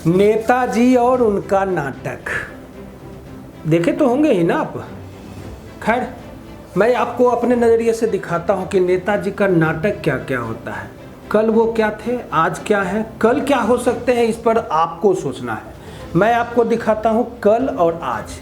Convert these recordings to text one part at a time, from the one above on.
नेताजी और उनका नाटक देखे तो होंगे ही ना आप। खैर, मैं आपको अपने नज़रिए से दिखाता हूं कि नेताजी का नाटक क्या क्या होता है। कल वो क्या थे, आज क्या है, कल क्या हो सकते हैं, इस पर आपको सोचना है। मैं आपको दिखाता हूं कल और आज।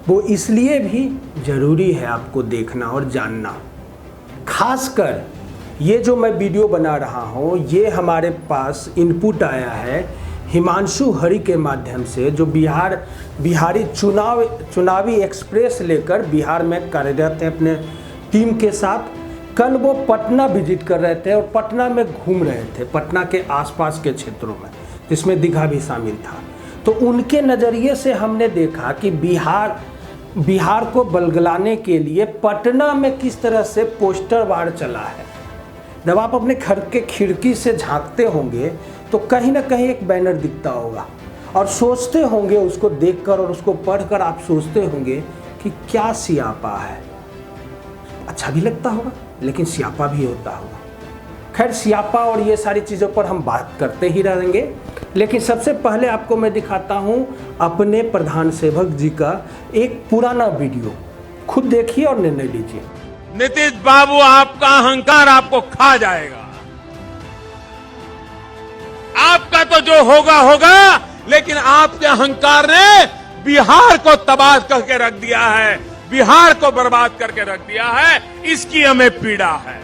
वो इसलिए भी ज़रूरी है आपको देखना और जानना। खासकर ये जो मैं वीडियो बना रहा हूँ, ये हमारे पास इनपुट आया है हिमांशु हरि के माध्यम से, जो बिहारी चुनावी एक्सप्रेस लेकर बिहार में कार्यरत हैं अपने टीम के साथ। कल वो पटना विजिट कर रहे थे और पटना में घूम रहे थे, पटना के आसपास के क्षेत्रों में, जिसमें दीघा भी शामिल था। तो उनके नज़रिए से हमने देखा कि बिहार को बलगलाने के लिए पटना में किस तरह से पोस्टर वार चला है। जब आप अपने घर के खिड़की से झांकते होंगे तो कहीं ना कहीं एक बैनर दिखता होगा और सोचते होंगे, उसको देखकर और उसको पढ़कर आप सोचते होंगे कि क्या सियापा है। अच्छा भी लगता होगा, लेकिन सियापा भी होता होगा। खैर, सियापा और ये सारी चीज़ों पर हम बात करते ही रहेंगे, लेकिन सबसे पहले आपको मैं दिखाता हूँ अपने प्रधान सेवक जी का एक पुराना वीडियो। खुद देखिए और निर्णय लीजिए। नीतीश बाबू, आपका अहंकार आपको खा जाएगा। आपका तो जो होगा होगा, लेकिन आपके अहंकार ने बिहार को तबाह करके रख दिया है, बिहार को बर्बाद करके रख दिया है। इसकी हमें पीड़ा है।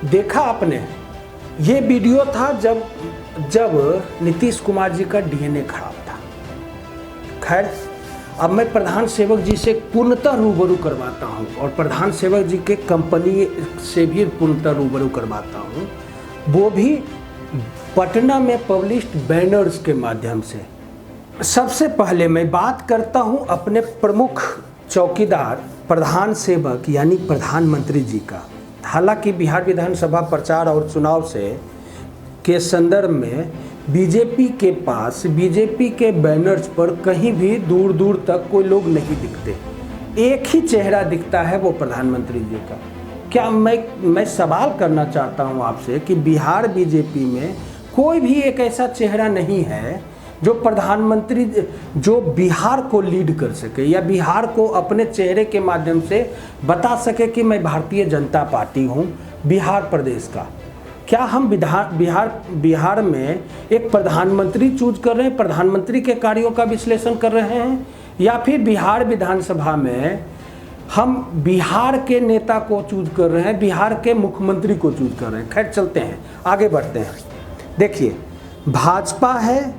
देखा आपने, ये वीडियो था जब नीतीश कुमार जी का डीएनए खराब था। खैर, अब मैं प्रधान सेवक जी से पूर्णतः रूबरू करवाता हूं और प्रधान सेवक जी के कंपनी से भी पूर्णतः रूबरू करवाता हूं, वो भी पटना में पब्लिश्ड बैनर्स के माध्यम से। सबसे पहले मैं बात करता हूं अपने प्रमुख चौकीदार प्रधान सेवक यानी प्रधानमंत्री जी का। हालांकि बिहार विधानसभा प्रचार और चुनाव के संदर्भ में बीजेपी के पास, बीजेपी के बैनर्स पर कहीं भी दूर दूर तक कोई लोग नहीं दिखते। एक ही चेहरा दिखता है, वो प्रधानमंत्री जी का। क्या मैं सवाल करना चाहता हूं आपसे कि बिहार बीजेपी में कोई भी एक ऐसा चेहरा नहीं है जो प्रधानमंत्री, जो बिहार को लीड कर सके या बिहार को अपने चेहरे के माध्यम से बता सके कि मैं भारतीय जनता पार्टी हूं बिहार प्रदेश का। क्या हम बिहार में एक प्रधानमंत्री चूज कर रहे हैं, प्रधानमंत्री के कार्यों का विश्लेषण कर रहे हैं, या फिर बिहार विधानसभा में हम बिहार के नेता को चूज कर रहे हैं, बिहार के मुख्यमंत्री को चूज कर रहे हैं। खैर, चलते हैं, आगे बढ़ते हैं। देखिए, भाजपा है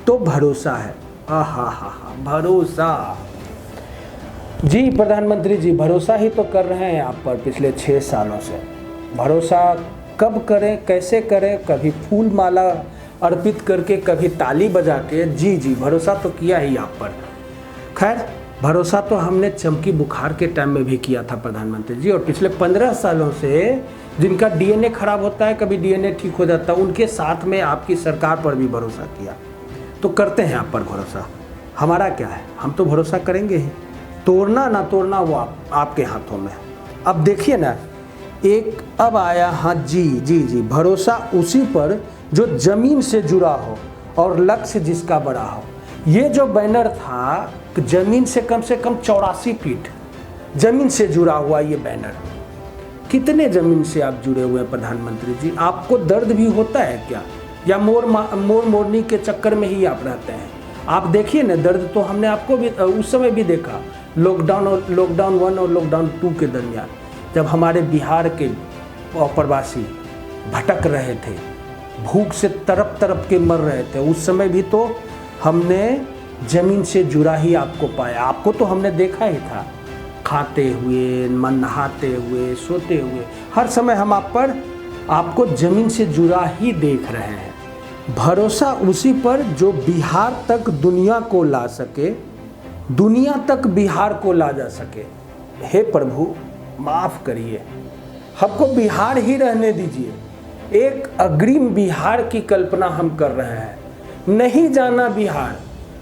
तो भरोसा है। आहा, भरोसा जी, प्रधानमंत्री जी भरोसा ही तो कर रहे हैं आप पर पिछले 6 सालों से। भरोसा कब करें, कैसे करें, कभी फूल माला अर्पित करके, कभी ताली बजा के। जी, भरोसा तो किया ही आप पर। खैर, भरोसा तो हमने चमकी बुखार के टाइम में भी किया था प्रधानमंत्री जी, और पिछले 15 सालों से जिनका डीएनए खराब होता है, कभी डीएनए ठीक हो जाता है, उनके साथ में आपकी सरकार पर भी भरोसा किया। तो करते हैं आप पर भरोसा। हमारा क्या है, हम तो भरोसा करेंगे ही। तोड़ना ना तोड़ना वो आपके हाथों में। अब देखिए ना, एक अब आया, हाँ जी, भरोसा उसी पर जो जमीन से जुड़ा हो और लक्ष्य जिसका बड़ा हो। ये जो बैनर था, जमीन से कम 84 फीट जमीन से जुड़ा हुआ ये बैनर। कितने जमीन से आप जुड़े हुए हैं प्रधानमंत्री जी? आपको दर्द भी होता है क्या, या मोरनी के चक्कर में ही आप रहते हैं? आप देखिए ना, दर्द तो हमने आपको भी उस समय भी देखा, लॉकडाउन 1 और लॉकडाउन 2 के दरमियान, जब हमारे बिहार के प्रवासी भटक रहे थे, भूख से तरफ के मर रहे थे, उस समय भी तो हमने जमीन से जुड़ा ही आपको पाया। आपको तो हमने देखा ही था, खाते हुए, नहाते हुए, सोते हुए, हर समय हम आपको जमीन से जुड़ा ही देख रहे हैं। भरोसा उसी पर जो बिहार तक दुनिया को ला सके, दुनिया तक बिहार को ला जा सके। हे प्रभु, माफ करिए, हमको बिहार ही रहने दीजिए। एक अग्रिम बिहार की कल्पना हम कर रहे हैं। नहीं जाना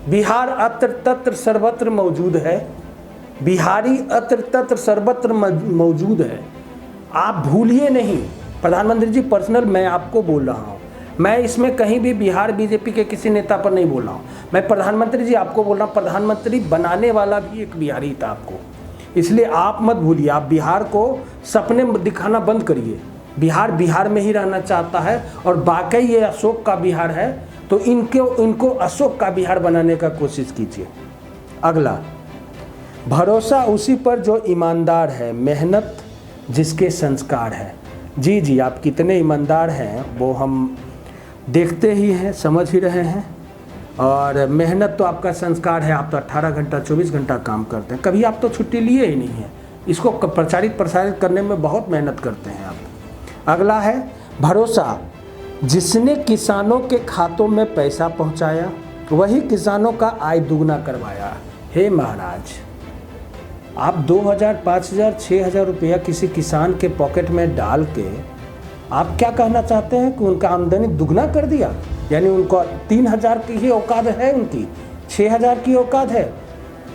बिहार अत्र तत्र सर्वत्र मौजूद है। बिहारी अत्र तत्र सर्वत्र मौजूद है। आप भूलिए नहीं। प्रधानमंत्री जी, पर्सनल मैं आपको बोल रहा हूँ, मैं इसमें कहीं भी बिहार बीजेपी के किसी नेता पर नहीं बोल रहा हूँ। मैं प्रधानमंत्री जी आपको बोल रहा हूँ, प्रधानमंत्री बनाने वाला भी एक बिहारी था आपको, इसलिए आप मत भूलिए। आप बिहार को सपने दिखाना बंद करिए। बिहार बिहार में ही रहना चाहता है और वाकई ये अशोक का बिहार है, तो इनको अशोक का बिहार बनाने का कोशिश कीजिए। अगला, भरोसा उसी पर जो ईमानदार है, मेहनत जिसके संस्कार है। जी जी, आप कितने ईमानदार हैं वो हम देखते ही हैं, समझ ही रहे हैं। और मेहनत तो आपका संस्कार है, आप तो 18 घंटा 24 घंटा काम करते हैं, कभी आप तो छुट्टी लिए ही नहीं है। इसको प्रसारित करने में बहुत मेहनत करते हैं आप। अगला है, भरोसा जिसने किसानों के खातों में पैसा पहुंचाया, वही किसानों का आय दुगना करवाया। हे महाराज, आप 2000, 5000, 6000 रुपया किसी किसान के पॉकेट में डाल के आप क्या कहना चाहते हैं कि उनका आमदनी दुगना कर दिया? यानी उनको 3000 की ही औकात है, उनकी 6000 की औकात है।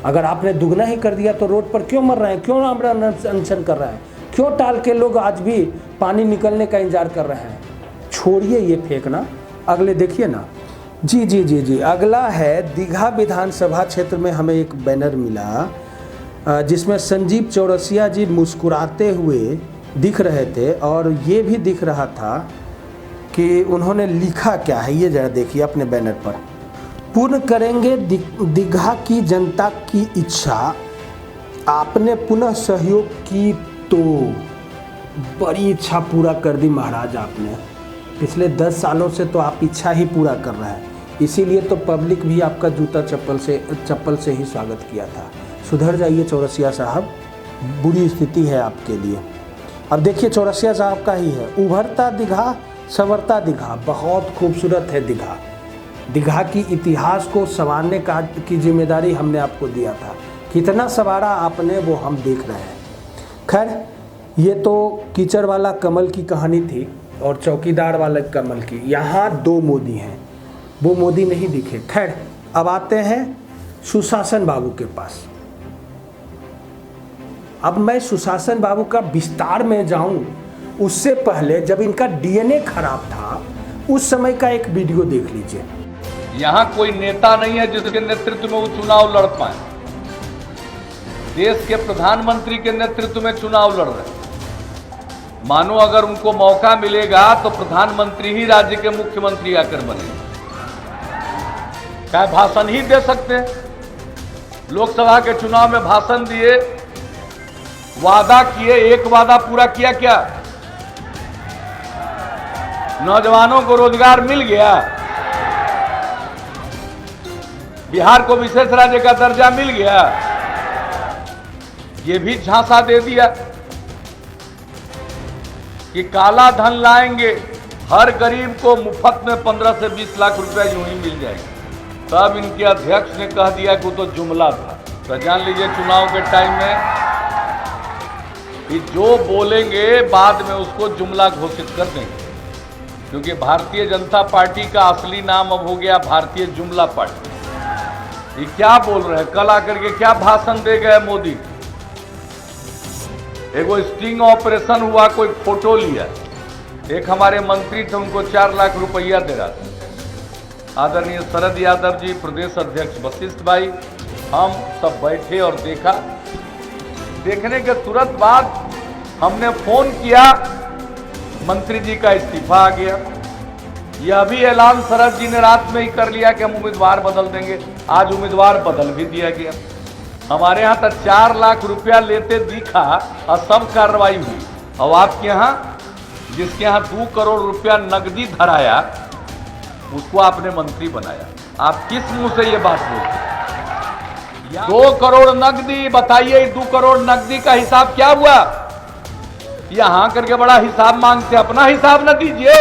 अगर आपने दुगना ही कर दिया तो रोड पर क्यों मर रहे हैं, क्यों आमरण अनशन कर रहे हैं, क्यों टाल के लोग आज भी पानी निकलने का इंतजार कर रहे हैं? छोड़िए ये फेंकना। अगले देखिए ना। जी जी जी जी, अगला है, दीघा विधानसभा क्षेत्र में हमें एक बैनर मिला जिसमें संजीव चौरसिया जी मुस्कुराते हुए दिख रहे थे, और ये भी दिख रहा था कि उन्होंने लिखा क्या है, ये जरा देखिए अपने बैनर पर। पूर्ण करेंगे दीघा की जनता की इच्छा, आपने पुनः सहयोग की तो। बड़ी इच्छा पूरा कर दी महाराज आपने। पिछले 10 सालों से तो आप इच्छा ही पूरा कर रहे हैं, इसीलिए तो पब्लिक भी आपका जूता चप्पल से ही स्वागत किया था। सुधर जाइए चौरसिया साहब, बुरी स्थिति है आपके लिए। अब देखिए चौरसिया साहब का ही है, उभरता दीघा संवरता दीघा। बहुत खूबसूरत है दीघा। दीघा की इतिहास को संवारने की जिम्मेदारी हमने आपको दिया था, कितना संवारा आपने वो हम देख रहे हैं। खैर, ये तो कीचड़ वाला कमल की कहानी थी और चौकीदार वाले कमल की। यहाँ 2 मोदी हैं, वो मोदी नहीं दिखे। खैर, अब आते हैं सुशासन बाबू के पास। अब मैं सुशासन बाबू का विस्तार में जाऊं उससे पहले जब इनका डीएनए खराब था उस समय का एक वीडियो देख लीजिए। यहाँ कोई नेता नहीं है जिसके नेतृत्व में वो चुनाव लड़ पाए। देश के प्रधानमंत्री के नेतृत्व में चुनाव लड़ रहे हैं। मानो अगर उनको मौका मिलेगा तो प्रधानमंत्री ही राज्य के मुख्यमंत्री आकर बनेंगे। क्या भाषण ही दे सकते हैं? लोकसभा के चुनाव में भाषण दिए, वादा किए, एक वादा पूरा किया क्या? नौजवानों को रोजगार मिल गया, बिहार को विशेष राज्य का दर्जा मिल गया, ये भी झांसा दे दिया कि काला धन लाएंगे, हर गरीब को मुफ्त में 15 से 20 लाख रुपया यूं ही मिल जाएंगे। तब इनके अध्यक्ष ने कह दिया कि वो तो जुमला था। तो जान लीजिए चुनाव के टाइम में कि जो बोलेंगे बाद में उसको जुमला घोषित कर देंगे, क्योंकि भारतीय जनता पार्टी का असली नाम अब हो गया भारतीय जुमला पार्टी। ये क्या बोल रहे हैं? कल आकर के क्या भाषण दे गए मोदी? एक वो स्टिंग ऑपरेशन हुआ, कोई फोटो लिया, एक हमारे मंत्री थे उनको 4 लाख रुपया दे रहा था। आदरणीय शरद यादव जी, प्रदेश अध्यक्ष वशिष्ठ भाई, हम सब बैठे और देखा। देखने के तुरंत बाद हमने फोन किया, मंत्री जी का इस्तीफा आ गया। यह भी ऐलान शरद जी ने रात में ही कर लिया कि हम उम्मीदवार बदल देंगे। आज उम्मीदवार बदल भी दिया गया। हमारे यहाँ तक 4 लाख रुपया लेते दिखा और सब कार्रवाई हुई। और आपके यहाँ जिसके यहाँ 2 करोड़ रुपया नकदी धराया उसको आपने मंत्री बनाया। आप किस मुंह से ये बात बोलते हैं? 2 करोड़ नकदी, बताइए 2 करोड़ नकदी का हिसाब क्या हुआ? यहां करके बड़ा हिसाब मांगते, अपना हिसाब न दीजिए।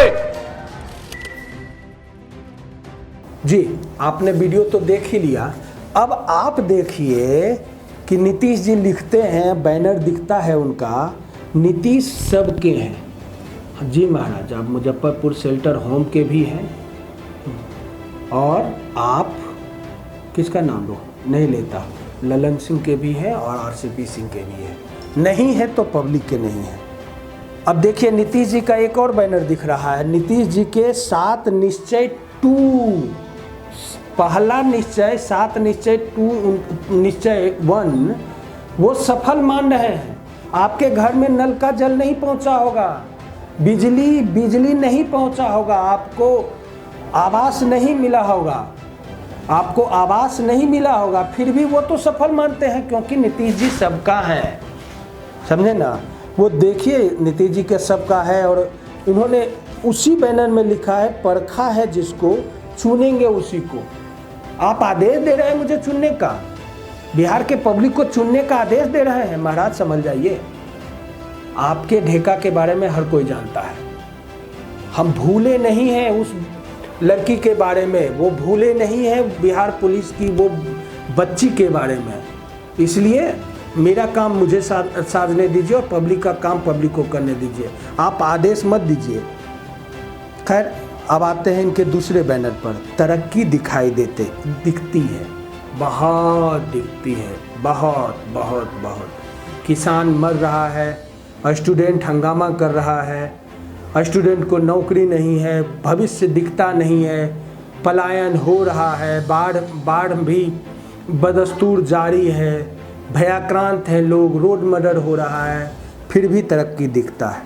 जी, आपने वीडियो तो देख ही लिया। अब आप देखिए कि नीतीश जी लिखते हैं, बैनर दिखता है उनका, नीतीश सबके हैं। जी महाराज, आप मुजफ्फरपुर शेल्टर होम के भी हैं और आप किसका नाम लो नहीं लेता, ललन सिंह के भी हैं और आरसीपी सिंह के भी हैं। नहीं है तो पब्लिक के नहीं है। अब देखिए नीतीश जी का एक और बैनर दिख रहा है, नीतीश जी के 7 निश्चय 2, पहला निश्चय 7 निश्चय 2 निश्चय 1 वो सफल मान रहे हैं। आपके घर में नल का जल नहीं पहुंचा होगा, बिजली नहीं पहुंचा होगा, आपको आवास नहीं मिला होगा, आपको आवास नहीं मिला होगा, फिर भी वो तो सफल मानते हैं क्योंकि नीतीश जी सबका है, समझे ना। वो देखिए नीतीश जी के सबका है और इन्होंने उसी बैनर में लिखा है परखा है जिसको चुनेंगे उसी को। आप आदेश दे रहे हैं मुझे चुनने का, बिहार के पब्लिक को चुनने का आदेश दे रहे हैं। महाराज समझ जाइए, आपके ढेका के बारे में हर कोई जानता है, हम भूले नहीं हैं उस लड़की के बारे में, वो भूले नहीं हैं बिहार पुलिस की वो बच्ची के बारे में। इसलिए मेरा काम मुझे साधने दीजिए और पब्लिक का काम पब्लिक को करने दीजिए, आप आदेश मत दीजिए। खैर अब आते हैं इनके दूसरे बैनर पर, तरक्की दिखती है, बहुत दिखती है, बहुत बहुत बहुत। किसान मर रहा है, स्टूडेंट हंगामा कर रहा है, स्टूडेंट को नौकरी नहीं है, भविष्य दिखता नहीं है, पलायन हो रहा है, बाढ़ भी बदस्तूर जारी है, भयाक्रांत हैं लोग, रोड मर्डर हो रहा है, फिर भी तरक्की दिखता है।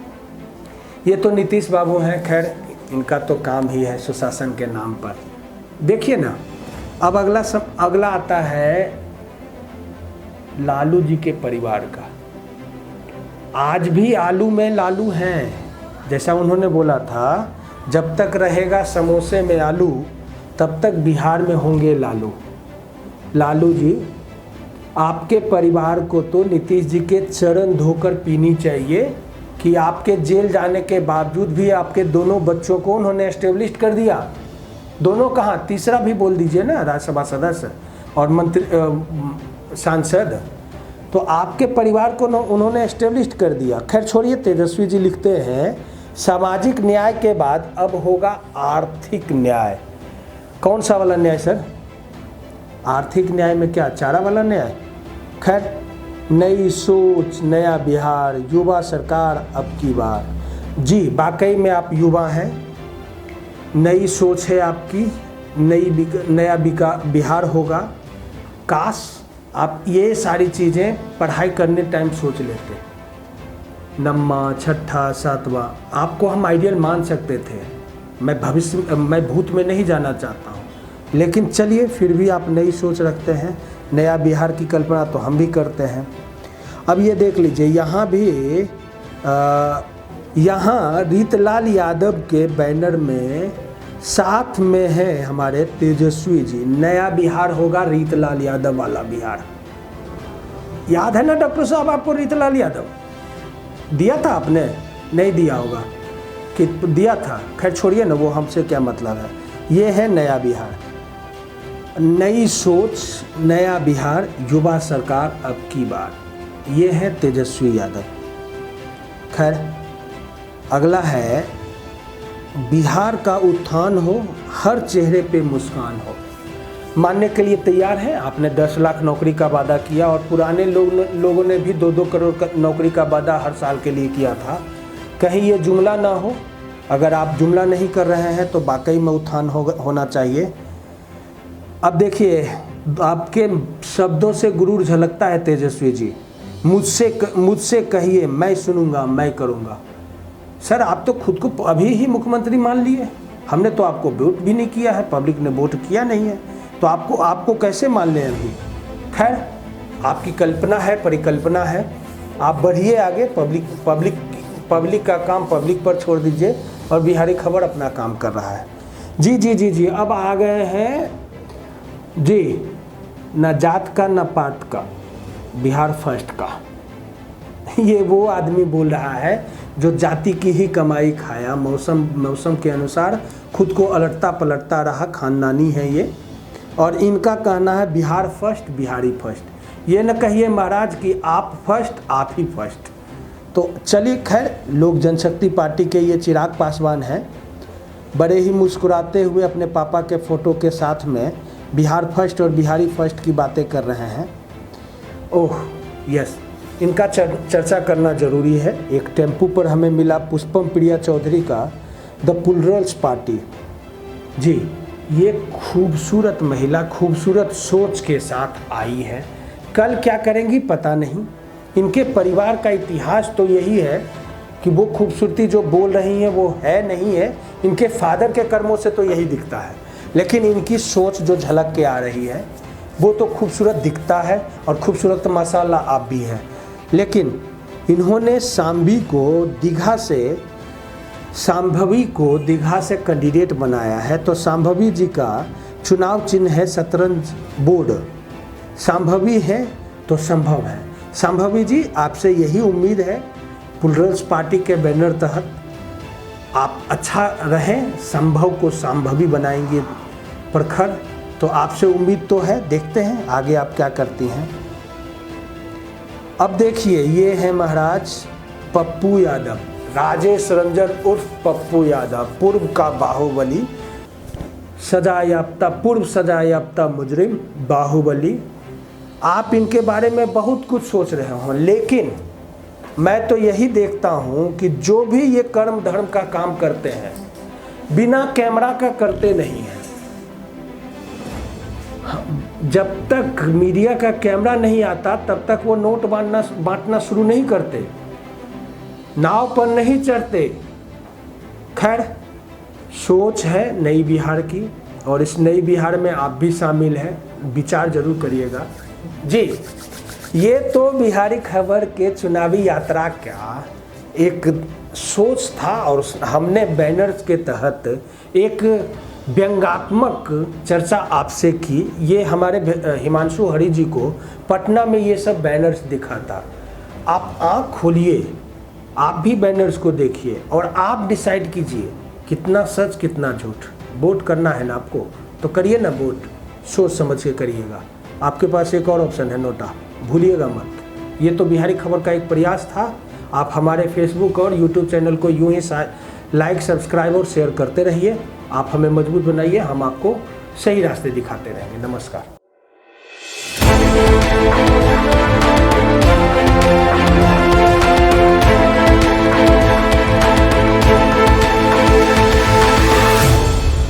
ये तो नीतीश बाबू हैं, खैर इनका तो काम ही है सुशासन के नाम पर। देखिए ना, अब अगला आता है लालू जी के परिवार का। आज भी आलू में लालू हैं, जैसा उन्होंने बोला था जब तक रहेगा समोसे में आलू तब तक बिहार में होंगे लालू। लालू जी, आपके परिवार को तो नीतीश जी के चरण धोकर पीनी चाहिए कि आपके जेल जाने के बावजूद भी आपके दोनों बच्चों को उन्होंने एस्टेब्लिश कर दिया। दोनों कहाँ, तीसरा भी बोल दीजिए ना, राज्यसभा सदस्य और मंत्री सांसद, तो आपके परिवार को उन्होंने एस्टेब्लिश कर दिया। खैर छोड़िए, तेजस्वी जी लिखते हैं सामाजिक न्याय के बाद अब होगा आर्थिक न्याय। कौन सा वाला न्याय सर? आर्थिक न्याय में क्या, चारा वाला न्याय? खैर, नई सोच नया बिहार, युवा सरकार अब की बार। जी वाकई में आप युवा हैं, नई सोच है आपकी, नया बिहार होगा। काश आप ये सारी चीज़ें पढ़ाई करने टाइम सोच लेते। नम्मा, छठा, सातवां, आपको हम आइडियल मान सकते थे। मैं भूत में नहीं जाना चाहता हूँ, लेकिन चलिए फिर भी आप नई सोच रखते हैं, नया बिहार की कल्पना तो हम भी करते हैं। अब ये देख लीजिए, यहाँ भी यहाँ रीतलाल यादव के बैनर में साथ में है हमारे तेजस्वी जी। नया बिहार होगा रीतलाल यादव वाला बिहार। याद है ना डॉक्टर साहब आपको रीतलाल यादव? दिया था आपने? नहीं दिया होगा कि दिया था, खैर छोड़िए ना, वो हमसे क्या मतलब है। ये है नया बिहार, नई सोच नया बिहार, युवा सरकार अब की बार। ये है तेजस्वी यादव। खैर अगला है बिहार का उत्थान हो, हर चेहरे पे मुस्कान हो। मानने के लिए तैयार है, आपने 10 लाख नौकरी का वादा किया और पुराने लोगों ने भी 2-2 करोड़ का नौकरी का वादा हर साल के लिए किया था। कहीं ये जुमला ना हो, अगर आप जुमला नहीं कर रहे हैं तो वाकई में उत्थान होना चाहिए। अब देखिए, आपके शब्दों से गुरूर झलकता है तेजस्वी जी। मुझसे कहिए, मैं सुनूंगा, मैं करूंगा। सर आप तो खुद को अभी ही मुख्यमंत्री मान लिए, हमने तो आपको वोट भी नहीं किया है, पब्लिक ने वोट किया नहीं है, तो आपको कैसे मान लें अभी? खैर आपकी कल्पना है, परिकल्पना है, आप बढ़िए आगे। पब्लिक का काम पब्लिक पर छोड़ दीजिए और बिहारी खबर अपना काम कर रहा है। जी। अब आ गए हैं जी, न जात का न पात का, बिहार फर्स्ट का। ये वो आदमी बोल रहा है जो जाति की ही कमाई खाया, मौसम के अनुसार खुद को अलटता पलटता रहा, खानदानी है ये। और इनका कहना है बिहार फर्स्ट, बिहारी फर्स्ट। ये न कहिए महाराज कि आप फर्स्ट, आप ही फर्स्ट। तो चलिए, खैर लोक जनशक्ति पार्टी के ये चिराग पासवान हैं, बड़े ही मुस्कुराते हुए अपने पापा के फ़ोटो के साथ में बिहार फर्स्ट और बिहारी फर्स्ट की बातें कर रहे हैं। ओह यस, इनका चर्चा करना जरूरी है। एक टेम्पू पर हमें मिला पुष्पम प्रिया चौधरी का द पुलरल्स पार्टी। जी, ये खूबसूरत महिला खूबसूरत सोच के साथ आई है। कल क्या करेंगी पता नहीं। इनके परिवार का इतिहास तो यही है कि वो खूबसूरती जो बोल रही हैं वो है नहीं है, इनके फादर के कर्मों से तो यही दिखता है। लेकिन इनकी सोच जो झलक के आ रही है वो तो खूबसूरत दिखता है, और खूबसूरत तो माशाल्लाह आप भी हैं। लेकिन इन्होंने सांभवी को दीघा से कैंडिडेट बनाया है। तो सांभवी जी का चुनाव चिन्ह है शतरंज बोर्ड। सांभवी है तो संभव है। सांभवी जी, आपसे यही उम्मीद है, पुलरल्स पार्टी के बैनर तहत आप अच्छा रहें, संभव को संभवी बनाएंगे प्रखर, तो आपसे उम्मीद तो है। देखते हैं आगे आप क्या करती हैं। अब देखिए, ये है महाराज पप्पू यादव, राजेश रंजन उर्फ पप्पू यादव, पूर्व का बाहुबली, पूर्व सजा याफ्ता मुजरिम बाहुबली। आप इनके बारे में बहुत कुछ सोच रहे हो, लेकिन मैं तो यही देखता हूं कि जो भी ये कर्म धर्म का काम करते हैं बिना कैमरा का करते नहीं हैं। जब तक मीडिया का कैमरा नहीं आता तब तक वो नोट बांटना शुरू नहीं करते, नाव पर नहीं चढ़ते। खैर, सोच है नई बिहार की, और इस नई बिहार में आप भी शामिल हैं, विचार जरूर करिएगा। जी, ये तो बिहारी खबर के चुनावी यात्रा का एक सोच था, और हमने बैनर्स के तहत एक व्यंग्यात्मक चर्चा आपसे की। ये हमारे हिमांशु हरि जी को पटना में ये सब बैनर्स दिखा था। आप आँख खोलिए, आप भी बैनर्स को देखिए, और आप डिसाइड कीजिए कितना सच कितना झूठ। वोट करना है ना आपको, तो करिए ना वोट, सोच समझ के करिएगा। आपके पास एक और ऑप्शन है, नोटा, भूलिएगा मत। ये तो बिहारी खबर का एक प्रयास था। आप हमारे फेसबुक और यूट्यूब चैनल को यूं ही लाइक, सब्सक्राइब और शेयर करते रहिए। आप हमें मजबूत बनाइए, हम आपको सही रास्ते दिखाते रहेंगे। नमस्कार।